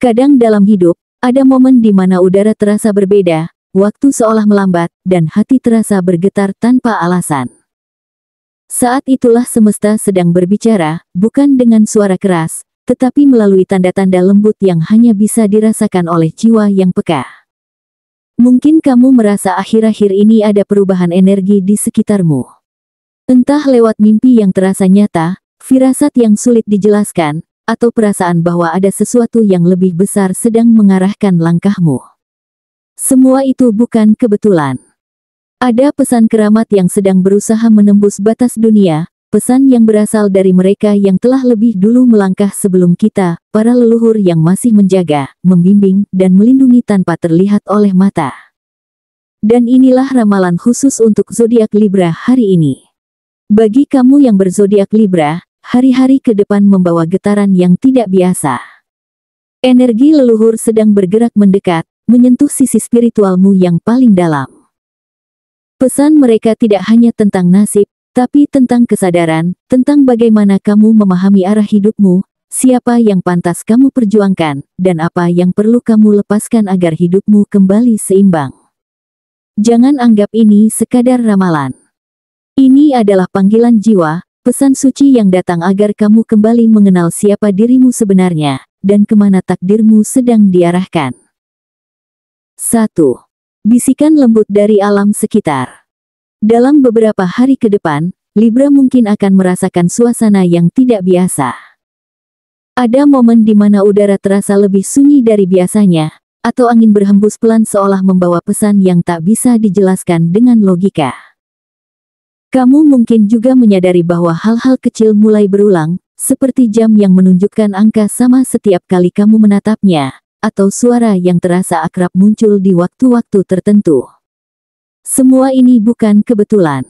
Kadang dalam hidup, ada momen di mana udara terasa berbeda, waktu seolah melambat, dan hati terasa bergetar tanpa alasan. Saat itulah semesta sedang berbicara, bukan dengan suara keras, tetapi melalui tanda-tanda lembut yang hanya bisa dirasakan oleh jiwa yang peka. Mungkin kamu merasa akhir-akhir ini ada perubahan energi di sekitarmu. Entah lewat mimpi yang terasa nyata, firasat yang sulit dijelaskan, atau perasaan bahwa ada sesuatu yang lebih besar sedang mengarahkan langkahmu. Semua itu bukan kebetulan. Ada pesan keramat yang sedang berusaha menembus batas dunia, pesan yang berasal dari mereka yang telah lebih dulu melangkah sebelum kita, para leluhur yang masih menjaga, membimbing, dan melindungi tanpa terlihat oleh mata. Dan inilah ramalan khusus untuk zodiak Libra hari ini. Bagi kamu yang berzodiak Libra, hari-hari ke depan membawa getaran yang tidak biasa. Energi leluhur sedang bergerak mendekat, menyentuh sisi spiritualmu yang paling dalam. Pesan mereka tidak hanya tentang nasib, tapi tentang kesadaran, tentang bagaimana kamu memahami arah hidupmu, siapa yang pantas kamu perjuangkan, dan apa yang perlu kamu lepaskan agar hidupmu kembali seimbang. Jangan anggap ini sekadar ramalan. Ini adalah panggilan jiwa, pesan suci yang datang agar kamu kembali mengenal siapa dirimu sebenarnya, dan kemana takdirmu sedang diarahkan. 1. Bisikan lembut dari alam sekitar. Dalam beberapa hari ke depan, Libra mungkin akan merasakan suasana yang tidak biasa. Ada momen di mana udara terasa lebih sunyi dari biasanya, atau angin berhembus pelan seolah membawa pesan yang tak bisa dijelaskan dengan logika. Kamu mungkin juga menyadari bahwa hal-hal kecil mulai berulang, seperti jam yang menunjukkan angka sama setiap kali kamu menatapnya, atau suara yang terasa akrab muncul di waktu-waktu tertentu. Semua ini bukan kebetulan.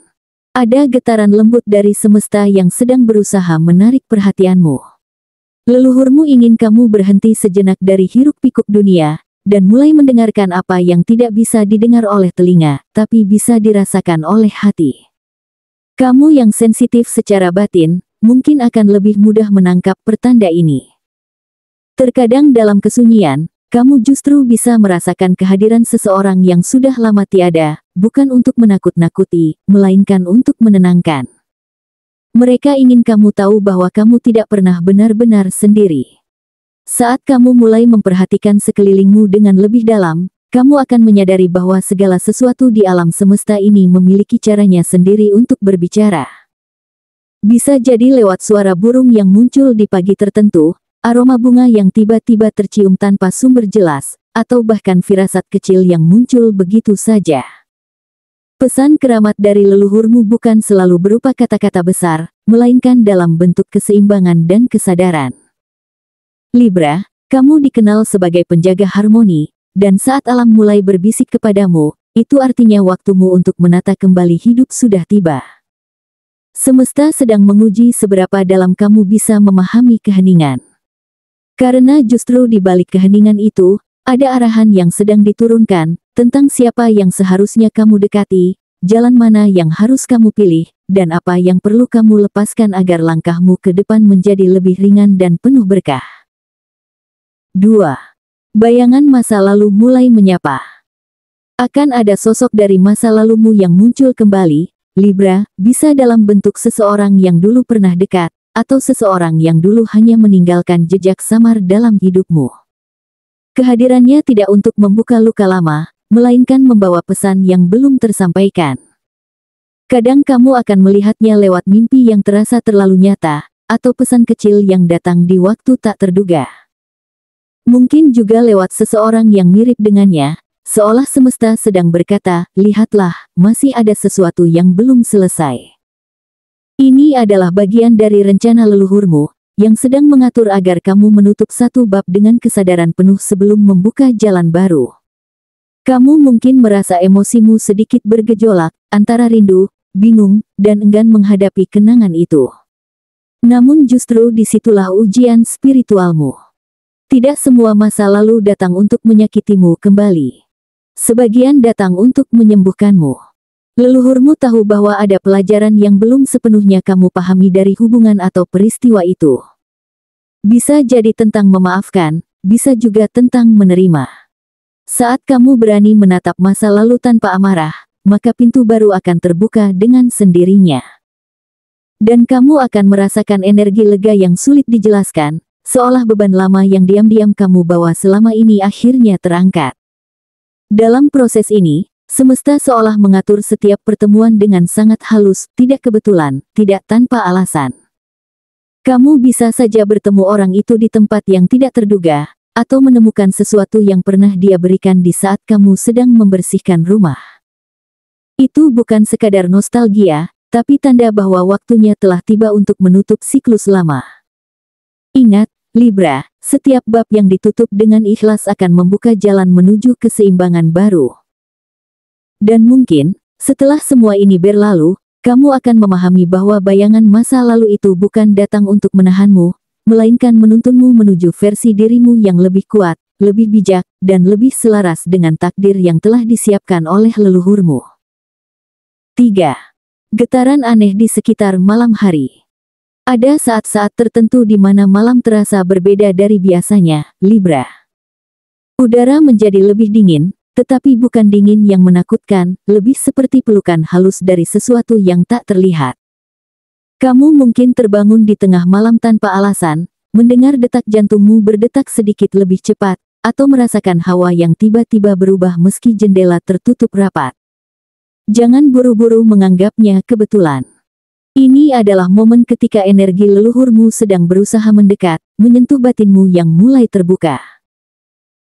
Ada getaran lembut dari semesta yang sedang berusaha menarik perhatianmu. Leluhurmu ingin kamu berhenti sejenak dari hiruk-pikuk dunia, dan mulai mendengarkan apa yang tidak bisa didengar oleh telinga, tapi bisa dirasakan oleh hati. Kamu yang sensitif secara batin, mungkin akan lebih mudah menangkap pertanda ini. Terkadang dalam kesunyian, kamu justru bisa merasakan kehadiran seseorang yang sudah lama tiada, bukan untuk menakut-nakuti, melainkan untuk menenangkan. Mereka ingin kamu tahu bahwa kamu tidak pernah benar-benar sendiri. Saat kamu mulai memperhatikan sekelilingmu dengan lebih dalam, kamu akan menyadari bahwa segala sesuatu di alam semesta ini memiliki caranya sendiri untuk berbicara. Bisa jadi lewat suara burung yang muncul di pagi tertentu, aroma bunga yang tiba-tiba tercium tanpa sumber jelas, atau bahkan firasat kecil yang muncul begitu saja. Pesan keramat dari leluhurmu bukan selalu berupa kata-kata besar, melainkan dalam bentuk keseimbangan dan kesadaran. Libra, kamu dikenal sebagai penjaga harmoni, dan saat alam mulai berbisik kepadamu, itu artinya waktumu untuk menata kembali hidup sudah tiba. Semesta sedang menguji seberapa dalam kamu bisa memahami keheningan. Karena justru di balik keheningan itu, ada arahan yang sedang diturunkan, tentang siapa yang seharusnya kamu dekati, jalan mana yang harus kamu pilih, dan apa yang perlu kamu lepaskan agar langkahmu ke depan menjadi lebih ringan dan penuh berkah. 2. Bayangan masa lalu mulai menyapa. Akan ada sosok dari masa lalumu yang muncul kembali, Libra, bisa dalam bentuk seseorang yang dulu pernah dekat, atau seseorang yang dulu hanya meninggalkan jejak samar dalam hidupmu. Kehadirannya tidak untuk membuka luka lama, melainkan membawa pesan yang belum tersampaikan. Kadang kamu akan melihatnya lewat mimpi yang terasa terlalu nyata, atau pesan kecil yang datang di waktu tak terduga. Mungkin juga lewat seseorang yang mirip dengannya, seolah semesta sedang berkata, lihatlah, masih ada sesuatu yang belum selesai. Ini adalah bagian dari rencana leluhurmu, yang sedang mengatur agar kamu menutup satu bab dengan kesadaran penuh sebelum membuka jalan baru. Kamu mungkin merasa emosimu sedikit bergejolak, antara rindu, bingung, dan enggan menghadapi kenangan itu. Namun justru disitulah ujian spiritualmu. Tidak semua masa lalu datang untuk menyakitimu kembali. Sebagian datang untuk menyembuhkanmu. Leluhurmu tahu bahwa ada pelajaran yang belum sepenuhnya kamu pahami dari hubungan atau peristiwa itu. Bisa jadi tentang memaafkan, bisa juga tentang menerima. Saat kamu berani menatap masa lalu tanpa amarah, maka pintu baru akan terbuka dengan sendirinya. Dan kamu akan merasakan energi lega yang sulit dijelaskan, seolah beban lama yang diam-diam kamu bawa selama ini akhirnya terangkat. Dalam proses ini, semesta seolah mengatur setiap pertemuan dengan sangat halus, tidak kebetulan, tidak tanpa alasan. Kamu bisa saja bertemu orang itu di tempat yang tidak terduga, atau menemukan sesuatu yang pernah dia berikan di saat kamu sedang membersihkan rumah. Itu bukan sekadar nostalgia, tapi tanda bahwa waktunya telah tiba untuk menutup siklus lama. Ingat, Libra, setiap bab yang ditutup dengan ikhlas akan membuka jalan menuju keseimbangan baru. Dan mungkin, setelah semua ini berlalu, kamu akan memahami bahwa bayangan masa lalu itu bukan datang untuk menahanmu, melainkan menuntunmu menuju versi dirimu yang lebih kuat, lebih bijak, dan lebih selaras dengan takdir yang telah disiapkan oleh leluhurmu. 3. Getaran aneh di sekitar malam hari. Ada saat-saat tertentu di mana malam terasa berbeda dari biasanya, Libra. Udara menjadi lebih dingin, tetapi bukan dingin yang menakutkan, lebih seperti pelukan halus dari sesuatu yang tak terlihat. Kamu mungkin terbangun di tengah malam tanpa alasan, mendengar detak jantungmu berdetak sedikit lebih cepat, atau merasakan hawa yang tiba-tiba berubah meski jendela tertutup rapat. Jangan buru-buru menganggapnya kebetulan. Ini adalah momen ketika energi leluhurmu sedang berusaha mendekat, menyentuh batinmu yang mulai terbuka.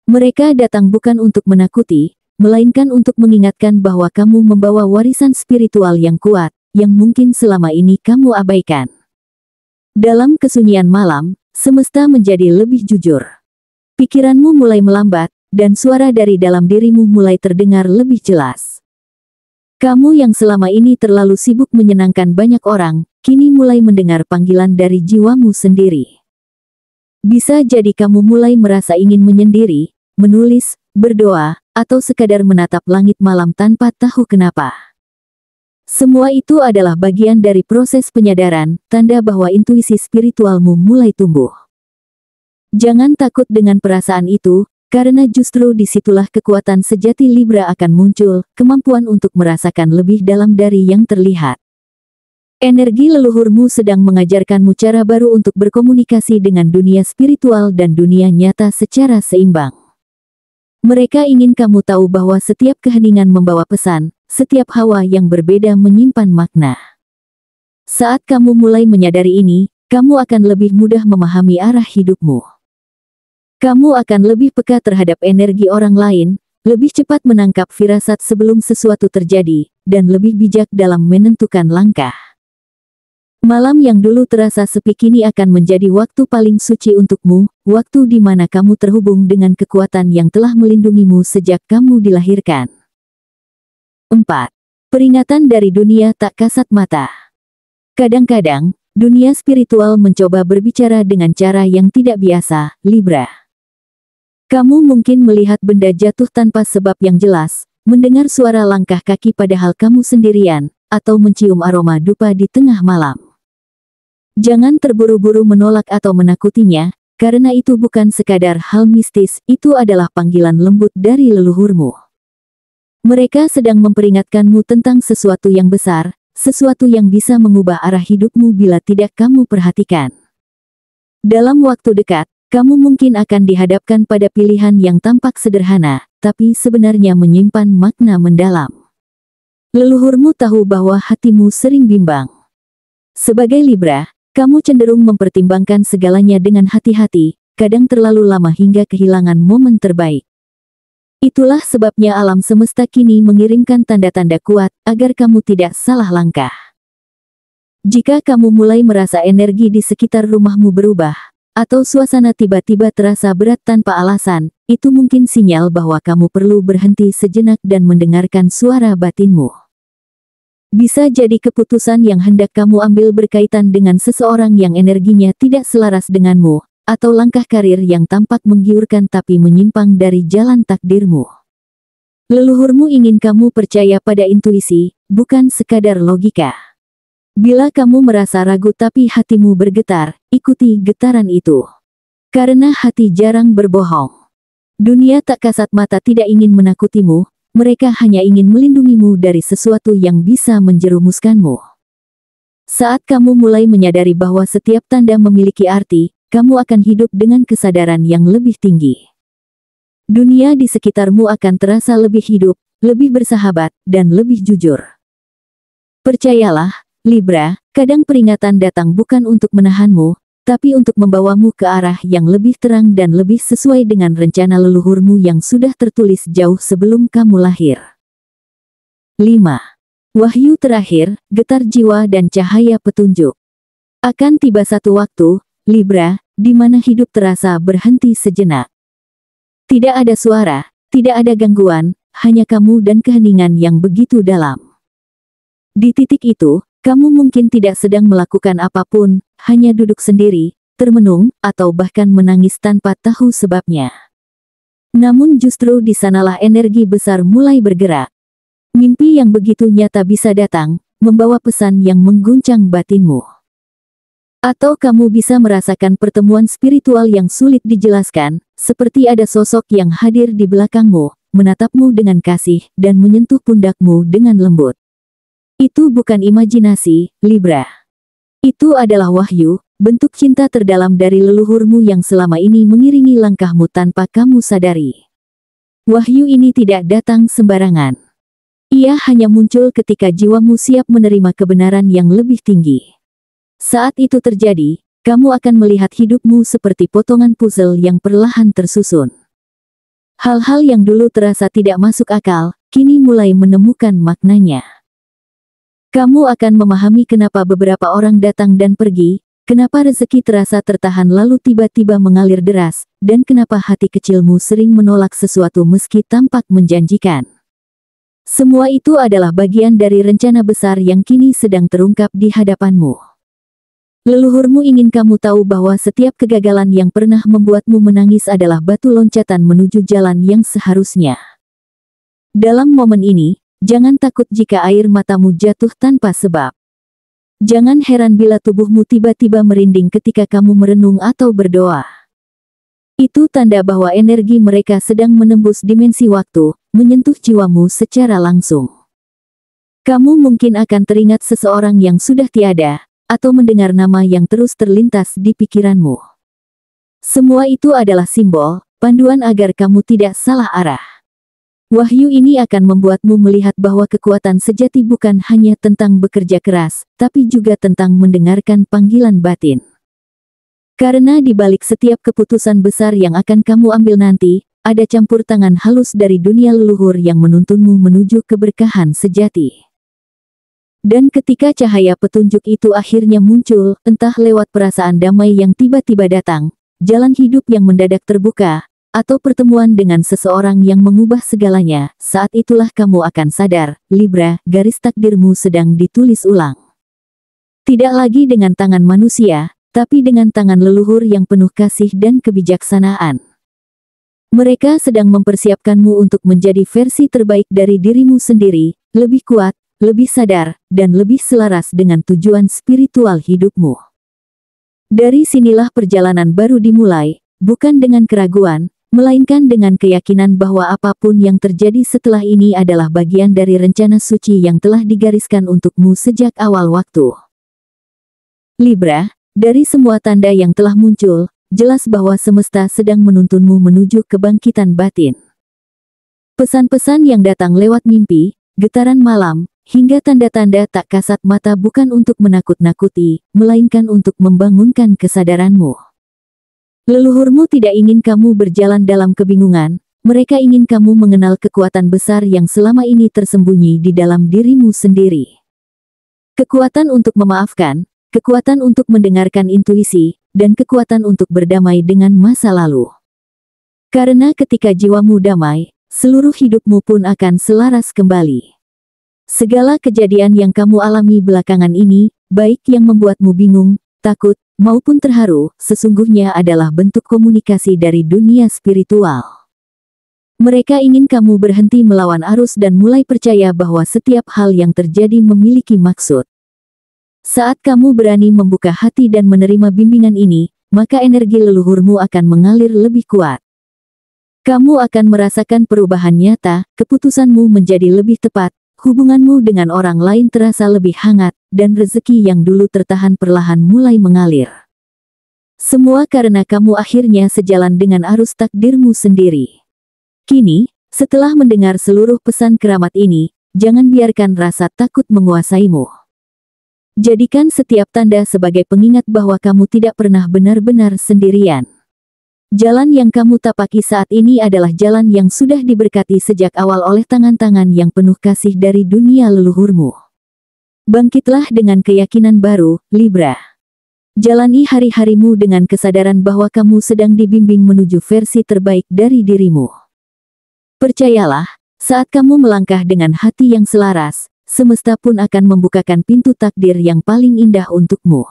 Mereka datang bukan untuk menakuti, melainkan untuk mengingatkan bahwa kamu membawa warisan spiritual yang kuat, yang mungkin selama ini kamu abaikan. Dalam kesunyian malam, semesta menjadi lebih jujur. Pikiranmu mulai melambat, dan suara dari dalam dirimu mulai terdengar lebih jelas. Kamu yang selama ini terlalu sibuk menyenangkan banyak orang, kini mulai mendengar panggilan dari jiwamu sendiri. Bisa jadi kamu mulai merasa ingin menyendiri, menulis, berdoa, atau sekadar menatap langit malam tanpa tahu kenapa. Semua itu adalah bagian dari proses penyadaran, tanda bahwa intuisi spiritualmu mulai tumbuh. Jangan takut dengan perasaan itu, karena justru disitulah kekuatan sejati Libra akan muncul, kemampuan untuk merasakan lebih dalam dari yang terlihat. Energi leluhurmu sedang mengajarkanmu cara baru untuk berkomunikasi dengan dunia spiritual dan dunia nyata secara seimbang. Mereka ingin kamu tahu bahwa setiap keheningan membawa pesan, setiap hawa yang berbeda menyimpan makna. Saat kamu mulai menyadari ini, kamu akan lebih mudah memahami arah hidupmu. Kamu akan lebih peka terhadap energi orang lain, lebih cepat menangkap firasat sebelum sesuatu terjadi, dan lebih bijak dalam menentukan langkah. Malam yang dulu terasa sepi kini akan menjadi waktu paling suci untukmu, waktu di mana kamu terhubung dengan kekuatan yang telah melindungimu sejak kamu dilahirkan. 4. Peringatan dari dunia tak kasat mata. Kadang-kadang, dunia spiritual mencoba berbicara dengan cara yang tidak biasa, Libra. Kamu mungkin melihat benda jatuh tanpa sebab yang jelas, mendengar suara langkah kaki padahal kamu sendirian, atau mencium aroma dupa di tengah malam. Jangan terburu-buru menolak atau menakutinya, karena itu bukan sekadar hal mistis, itu adalah panggilan lembut dari leluhurmu. Mereka sedang memperingatkanmu tentang sesuatu yang besar, sesuatu yang bisa mengubah arah hidupmu bila tidak kamu perhatikan. Dalam waktu dekat, kamu mungkin akan dihadapkan pada pilihan yang tampak sederhana, tapi sebenarnya menyimpan makna mendalam. Leluhurmu tahu bahwa hatimu sering bimbang. Sebagai Libra, kamu cenderung mempertimbangkan segalanya dengan hati-hati, kadang terlalu lama hingga kehilangan momen terbaik. Itulah sebabnya alam semesta kini mengirimkan tanda-tanda kuat, agar kamu tidak salah langkah. Jika kamu mulai merasa energi di sekitar rumahmu berubah, atau suasana tiba-tiba terasa berat tanpa alasan, itu mungkin sinyal bahwa kamu perlu berhenti sejenak dan mendengarkan suara batinmu. Bisa jadi keputusan yang hendak kamu ambil berkaitan dengan seseorang yang energinya tidak selaras denganmu, atau langkah karir yang tampak menggiurkan tapi menyimpang dari jalan takdirmu. Leluhurmu ingin kamu percaya pada intuisi, bukan sekadar logika. Bila kamu merasa ragu tapi hatimu bergetar, ikuti getaran itu. Karena hati jarang berbohong. Dunia tak kasat mata tidak ingin menakutimu, mereka hanya ingin melindungimu dari sesuatu yang bisa menjerumuskanmu. Saat kamu mulai menyadari bahwa setiap tanda memiliki arti, kamu akan hidup dengan kesadaran yang lebih tinggi. Dunia di sekitarmu akan terasa lebih hidup, lebih bersahabat, dan lebih jujur. Percayalah, Libra, kadang peringatan datang bukan untuk menahanmu, tapi untuk membawamu ke arah yang lebih terang dan lebih sesuai dengan rencana leluhurmu yang sudah tertulis jauh sebelum kamu lahir. 5. Wahyu terakhir, getar jiwa dan cahaya petunjuk. Akan tiba satu waktu, Libra, di mana hidup terasa berhenti sejenak. Tidak ada suara, tidak ada gangguan, hanya kamu dan keheningan yang begitu dalam. Di titik itu, kamu mungkin tidak sedang melakukan apapun, hanya duduk sendiri, termenung, atau bahkan menangis tanpa tahu sebabnya. Namun justru di sanalah energi besar mulai bergerak. Mimpi yang begitu nyata bisa datang, membawa pesan yang mengguncang batinmu. Atau kamu bisa merasakan pertemuan spiritual yang sulit dijelaskan, seperti ada sosok yang hadir di belakangmu, menatapmu dengan kasih, dan menyentuh pundakmu dengan lembut. Itu bukan imajinasi, Libra. Itu adalah wahyu, bentuk cinta terdalam dari leluhurmu yang selama ini mengiringi langkahmu tanpa kamu sadari. Wahyu ini tidak datang sembarangan. Ia hanya muncul ketika jiwamu siap menerima kebenaran yang lebih tinggi. Saat itu terjadi, kamu akan melihat hidupmu seperti potongan puzzle yang perlahan tersusun. Hal-hal yang dulu terasa tidak masuk akal, kini mulai menemukan maknanya. Kamu akan memahami kenapa beberapa orang datang dan pergi, kenapa rezeki terasa tertahan lalu tiba-tiba mengalir deras, dan kenapa hati kecilmu sering menolak sesuatu meski tampak menjanjikan. Semua itu adalah bagian dari rencana besar yang kini sedang terungkap di hadapanmu. Leluhurmu ingin kamu tahu bahwa setiap kegagalan yang pernah membuatmu menangis adalah batu loncatan menuju jalan yang seharusnya. Dalam momen ini, jangan takut jika air matamu jatuh tanpa sebab. Jangan heran bila tubuhmu tiba-tiba merinding ketika kamu merenung atau berdoa. Itu tanda bahwa energi mereka sedang menembus dimensi waktu, menyentuh jiwamu secara langsung. Kamu mungkin akan teringat seseorang yang sudah tiada, atau mendengar nama yang terus terlintas di pikiranmu. Semua itu adalah simbol, panduan agar kamu tidak salah arah. Wahyu ini akan membuatmu melihat bahwa kekuatan sejati bukan hanya tentang bekerja keras, tapi juga tentang mendengarkan panggilan batin. Karena di balik setiap keputusan besar yang akan kamu ambil nanti, ada campur tangan halus dari dunia leluhur yang menuntunmu menuju keberkahan sejati. Dan ketika cahaya petunjuk itu akhirnya muncul, entah lewat perasaan damai yang tiba-tiba datang, jalan hidup yang mendadak terbuka, atau pertemuan dengan seseorang yang mengubah segalanya, saat itulah kamu akan sadar, Libra, garis takdirmu sedang ditulis ulang. Tidak lagi dengan tangan manusia, tapi dengan tangan leluhur yang penuh kasih dan kebijaksanaan. Mereka sedang mempersiapkanmu untuk menjadi versi terbaik dari dirimu sendiri, lebih kuat, lebih sadar, dan lebih selaras dengan tujuan spiritual hidupmu. Dari sinilah perjalanan baru dimulai, bukan dengan keraguan, melainkan dengan keyakinan bahwa apapun yang terjadi setelah ini adalah bagian dari rencana suci yang telah digariskan untukmu sejak awal waktu. Libra, dari semua tanda yang telah muncul, jelas bahwa semesta sedang menuntunmu menuju kebangkitan batin. Pesan-pesan yang datang lewat mimpi, getaran malam, hingga tanda-tanda tak kasat mata bukan untuk menakut-nakuti, melainkan untuk membangunkan kesadaranmu. Leluhurmu tidak ingin kamu berjalan dalam kebingungan, mereka ingin kamu mengenal kekuatan besar yang selama ini tersembunyi di dalam dirimu sendiri. Kekuatan untuk memaafkan, kekuatan untuk mendengarkan intuisi, dan kekuatan untuk berdamai dengan masa lalu. Karena ketika jiwamu damai, seluruh hidupmu pun akan selaras kembali. Segala kejadian yang kamu alami belakangan ini, baik yang membuatmu bingung, takut, maupun terharu, sesungguhnya adalah bentuk komunikasi dari dunia spiritual. Mereka ingin kamu berhenti melawan arus dan mulai percaya bahwa setiap hal yang terjadi memiliki maksud. Saat kamu berani membuka hati dan menerima bimbingan ini, maka energi leluhurmu akan mengalir lebih kuat. Kamu akan merasakan perubahan nyata, keputusanmu menjadi lebih tepat, hubunganmu dengan orang lain terasa lebih hangat, dan rezeki yang dulu tertahan perlahan mulai mengalir. Semua karena kamu akhirnya sejalan dengan arus takdirmu sendiri. Kini, setelah mendengar seluruh pesan keramat ini, jangan biarkan rasa takut menguasaimu. Jadikan setiap tanda sebagai pengingat bahwa kamu tidak pernah benar-benar sendirian. Jalan yang kamu tapaki saat ini adalah jalan yang sudah diberkati sejak awal oleh tangan-tangan yang penuh kasih dari dunia leluhurmu. Bangkitlah dengan keyakinan baru, Libra. Jalani hari-harimu dengan kesadaran bahwa kamu sedang dibimbing menuju versi terbaik dari dirimu. Percayalah, saat kamu melangkah dengan hati yang selaras, semesta pun akan membukakan pintu takdir yang paling indah untukmu.